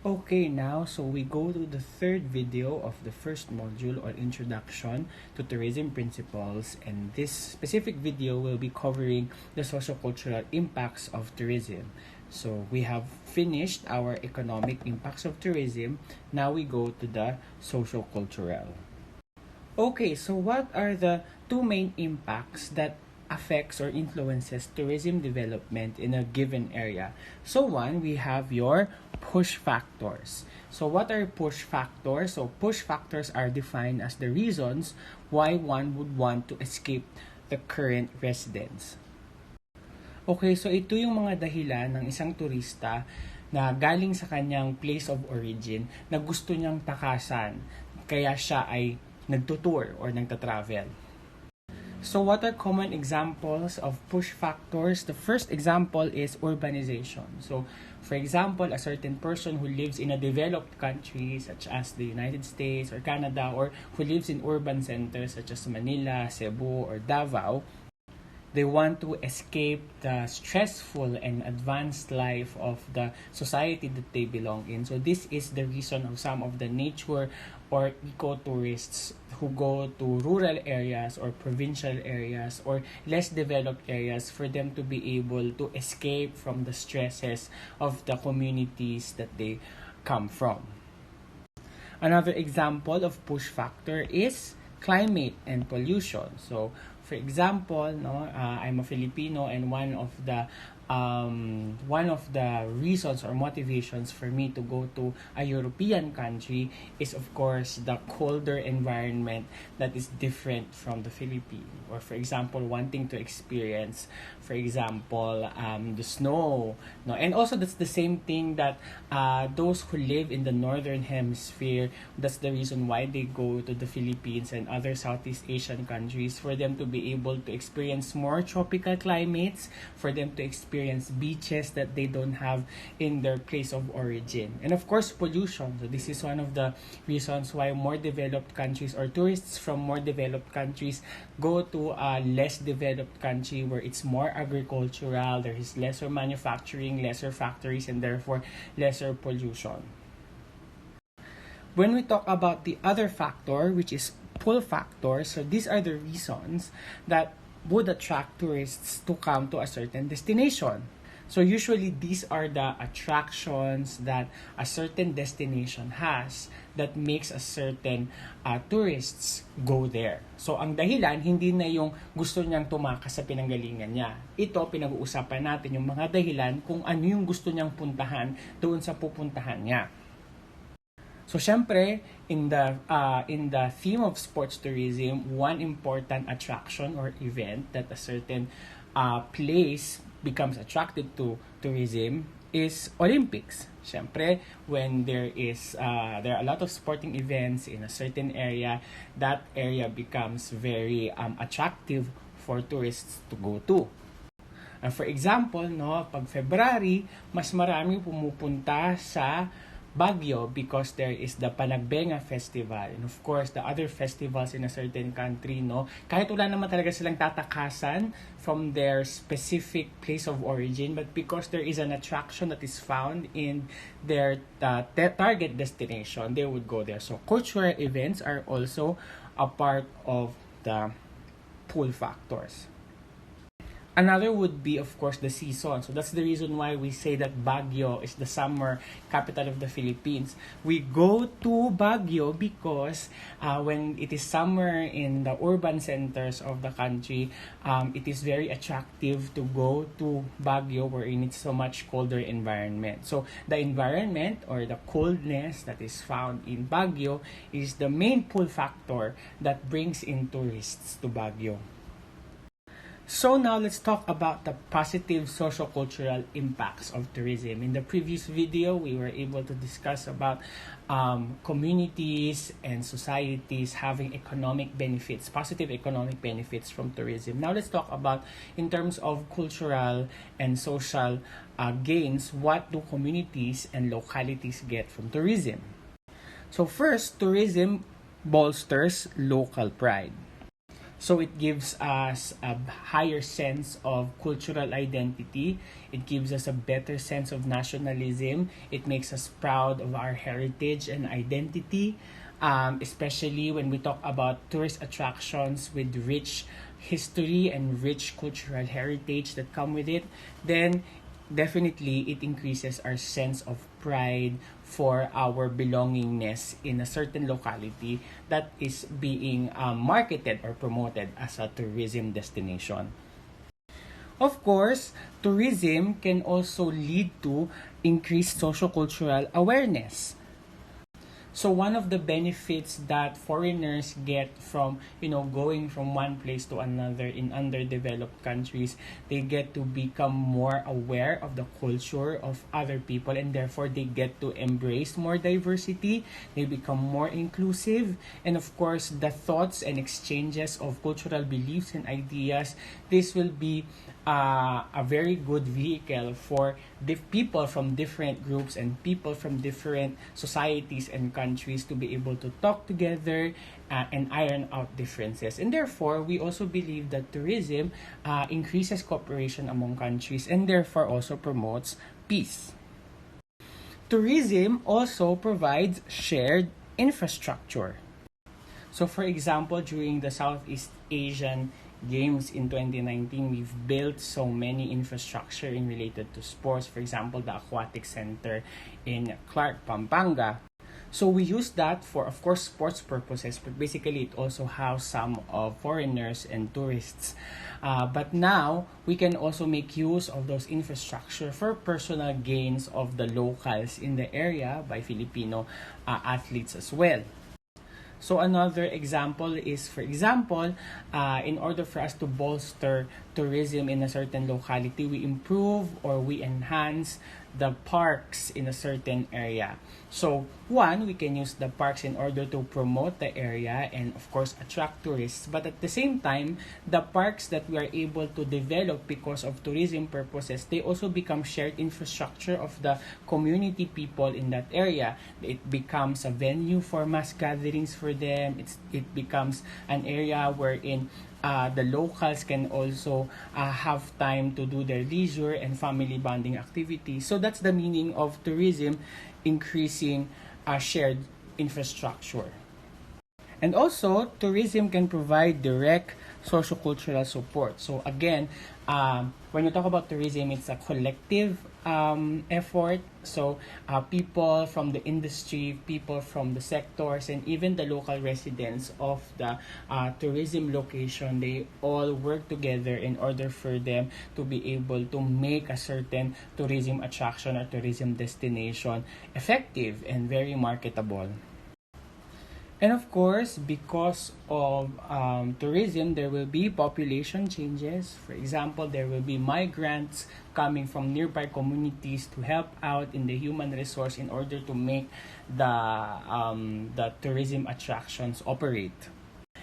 Okay, now so we go to the third video of the first module or introduction to tourism principles, and this specific video will be covering the sociocultural impacts of tourism. So we have finished our economic impacts of tourism. Now we go to the sociocultural. Okay, so what are the two main impacts that affects or influences tourism development in a given area? So one, we have your push factors. So what are push factors? So push factors are defined as the reasons why one would want to escape the current residence. Okay, so ito yung mga dahilan ng isang turista na galing sa kanyang place of origin na gusto niyang takasan, kaya siya ay nagtutour or nagta-travel. So what are common examples of push factors? The first example is urbanization. So for example, a certain person who lives in a developed country such as the United States or Canada, or who lives in urban centers such as Manila, Cebu, or Davao, they want to escape the stressful and advanced life of the society that they belong in. So this is the reason of some of the nature or eco-tourists who go to rural areas or provincial areas or less developed areas for them to be able to escape from the stresses of the communities that they come from. Another example of push factor is climate and pollution. So for example, I'm a Filipino, and one of the reasons or motivations for me to go to a European country is, of course, the colder environment that is different from the Philippines. Or for example, wanting to experience, for example, the snow. No? And also that's the same thing that those who live in the northern hemisphere, that's the reason why they go to the Philippines and other Southeast Asian countries, for them to be able to experience more tropical climates, for them to experience beaches that they don't have in their place of origin. And of course, pollution. So this is one of the reasons why more developed countries or tourists from more developed countries go to a less developed country where it's more agricultural, there is lesser manufacturing, lesser factories, and therefore lesser pollution. When we talk about the other factor, which is pull factor, so these are the reasons that would attract tourists to come to a certain destination. So usually these are the attractions that a certain destination has that makes a certain tourists go there. So ang dahilan, hindi na yung gusto niyang tumakas sa pinanggalingan niya. Ito, pinag-uusapan natin yung mga dahilan kung ano yung gusto niyang puntahan doon sa pupuntahan niya. So syempre, in the theme of sports tourism, one important attraction or event that a certain place becomes attracted to tourism is Olympics. Syempre, when there are a lot of sporting events in a certain area, that area becomes very attractive for tourists to go to. For example, pag February, mas marami pumupunta sa Baguio because there is the Panagbenga Festival, and of course the other festivals in a certain country, kahit wala naman talaga silang tatakasan from their specific place of origin, but because there is an attraction that is found in their target destination, they would go there. So cultural events are also a part of the pull factors. Another would be, of course, the season. So that's the reason why we say that Baguio is the summer capital of the Philippines. We go to Baguio because when it is summer in the urban centers of the country, it is very attractive to go to Baguio wherein it's so much colder environment. So the environment or the coldness that is found in Baguio is the main pull factor that brings in tourists to Baguio. So now let's talk about the positive sociocultural impacts of tourism. In the previous video, we were able to discuss about communities and societies having economic benefits, positive economic benefits from tourism. Now let's talk about, in terms of cultural and social gains, what do communities and localities get from tourism? So first, tourism bolsters local pride. So it gives us a higher sense of cultural identity. It gives us a better sense of nationalism. It makes us proud of our heritage and identity, especially when we talk about tourist attractions with rich history and rich cultural heritage that come with it. Then definitely it increases our sense of pride for our belongingness in a certain locality that is being marketed or promoted as a tourism destination. Of course, tourism can also lead to increased sociocultural awareness. So one of the benefits that foreigners get from, going from one place to another in underdeveloped countries, they get to become more aware of the culture of other people, and therefore they get to embrace more diversity. They become more inclusive, and of course, the thoughts and exchanges of cultural beliefs and ideas, this will be a very good vehicle for people from different groups and people from different societies and countries to be able to talk together and iron out differences. And therefore, we also believe that tourism increases cooperation among countries and therefore also promotes peace. Tourism also provides shared infrastructure. So for example, during the Southeast Asian Games in 2019, we've built so many infrastructure in related to sports. For example, the aquatic center in Clark, Pampanga. So we use that for, of course, sports purposes, but basically it also house some of foreigners and tourists. But now we can also make use of those infrastructure for personal gains of the locals in the area by Filipino athletes as well. So another example is, for example, in order for us to bolster tourism in a certain locality, we improve or we enhance the parks in a certain area. So one, we can use the parks in order to promote the area and of course attract tourists. But at the same time, the parks that we are able to develop because of tourism purposes, they also become shared infrastructure of the community people in that area. It becomes a venue for mass gatherings for them. It becomes an area wherein the locals can also have time to do their leisure and family bonding activities. So that's the meaning of tourism increasing shared infrastructure. And also, tourism can provide direct sociocultural support. So again, when we talk about tourism, it's a collective effort. So people from the industry, people from the sectors, and even the local residents of the tourism location, they all work together in order for them to be able to make a certain tourism attraction or tourism destination effective and very marketable. And of course, because of tourism, there will be population changes. For example, there will be migrants coming from nearby communities to help out in the human resource in order to make the tourism attractions operate.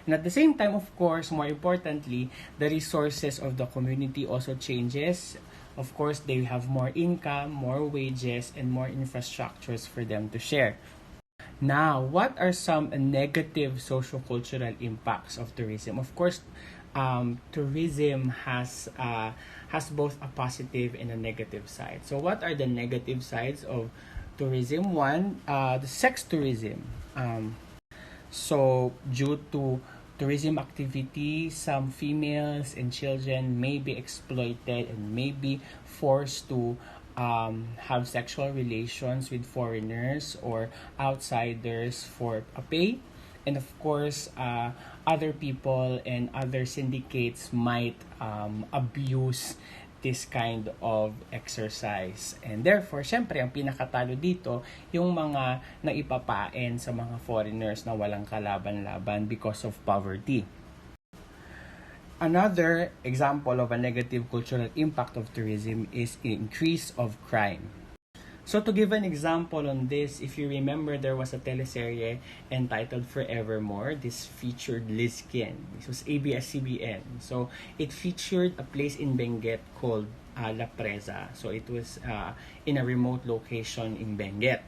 And at the same time, of course, more importantly, the resources of the community also changes. Of course, they have more income, more wages, and more infrastructures for them to share. Now, what are some negative sociocultural impacts of tourism? Of course, tourism has both a positive and a negative side. So, what are the negative sides of tourism? One, the sex tourism. So, due to tourism activity, some females and children may be exploited and may be forced to have sexual relations with foreigners or outsiders for a pay. And of course, other people and other syndicates might abuse this kind of exercise. And therefore, syempre, ang pinakatalo dito, yung mga naipapain sa mga foreigners na walang kalaban-laban because of poverty. Another example of a negative cultural impact of tourism is increase of crime. So to give an example on this, if you remember, there was a teleserye entitled Forevermore. This featured Liz Kien. This was ABS-CBN. So it featured a place in Benguet called La Presa. So it was in a remote location in Benguet.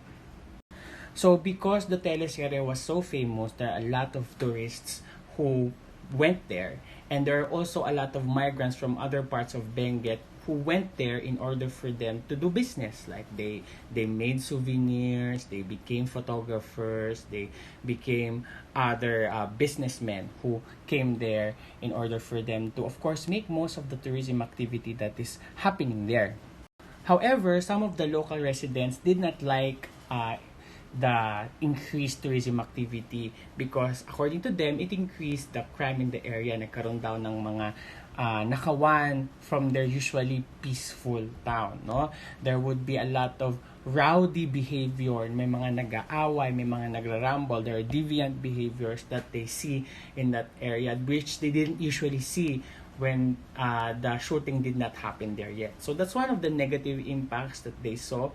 So because the teleserye was so famous, there are a lot of tourists who went there. And there are also a lot of migrants from other parts of Benguet who went there in order for them to do business. Like they made souvenirs, they became photographers, they became other businessmen who came there in order for them to, of course, make most of the tourism activity that is happening there. However, some of the local residents did not like the increased tourism activity because according to them, it increased the crime in the area. Nagkaroon daw ng mga nakawan from their usually peaceful town. No? There would be a lot of rowdy behavior. May mga nag-aaway, may mga nagra-rumble. There are deviant behaviors that they see in that area which they didn't usually see when the shooting did not happen there yet. So that's one of the negative impacts that they saw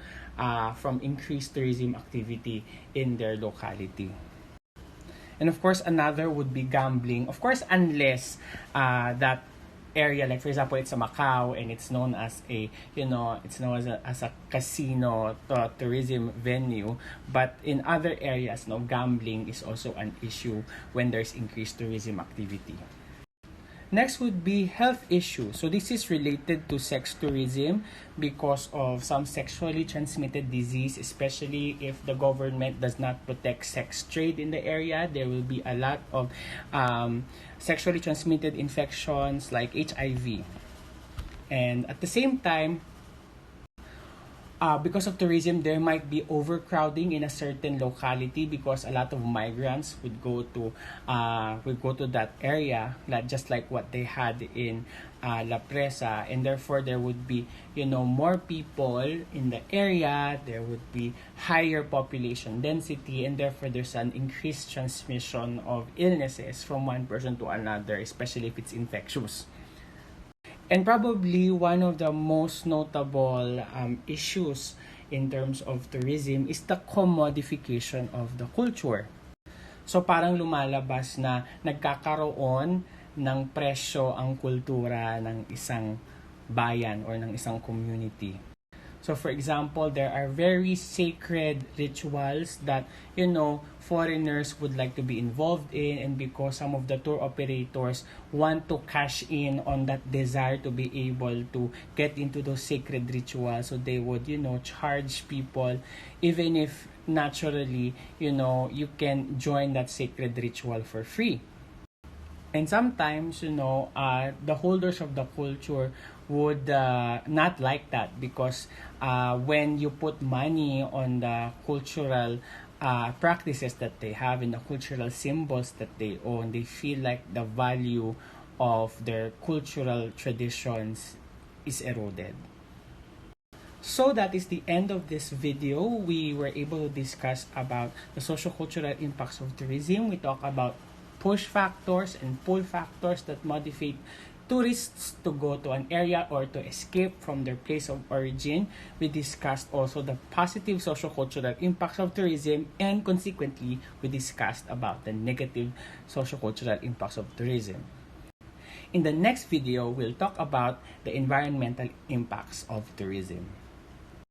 from increased tourism activity in their locality. And of course, another would be gambling. Of course, unless that area, like for example, it's a Macau and it's known as a, it's known as a casino tourism venue. But in other areas, gambling is also an issue when there's increased tourism activity. Next would be health issues. So this is related to sex tourism because of some sexually transmitted disease, especially if the government does not protect sex trade in the area. There will be a lot of sexually transmitted infections like HIV. And at the same time, because of tourism, there might be overcrowding in a certain locality because a lot of migrants would go to that area, just like what they had in La Presa, and therefore there would be more people in the area. There would be higher population density, and therefore there's an increased transmission of illnesses from one person to another, especially if it's infectious. And probably one of the most notable issues in terms of tourism is the commodification of the culture. So parang lumalabas na nagkakaroon ng presyo ang kultura ng isang bayan or ng isang community. So for example, there are very sacred rituals that, foreigners would like to be involved in, and because some of the tour operators want to cash in on that desire to be able to get into those sacred rituals, so they would, charge people, even if naturally, you can join that sacred ritual for free. And sometimes, the holders of the culture would not like that because when you put money on the cultural practices that they have and the cultural symbols that they own, they feel like the value of their cultural traditions is eroded. So that is the end of this video. We were able to discuss about the sociocultural impacts of tourism. We talk about push factors and pull factors that motivate tourists to go to an area or to escape from their place of origin. We discussed also the positive sociocultural impacts of tourism, and consequently, we discussed about the negative sociocultural impacts of tourism. In the next video, we'll talk about the environmental impacts of tourism.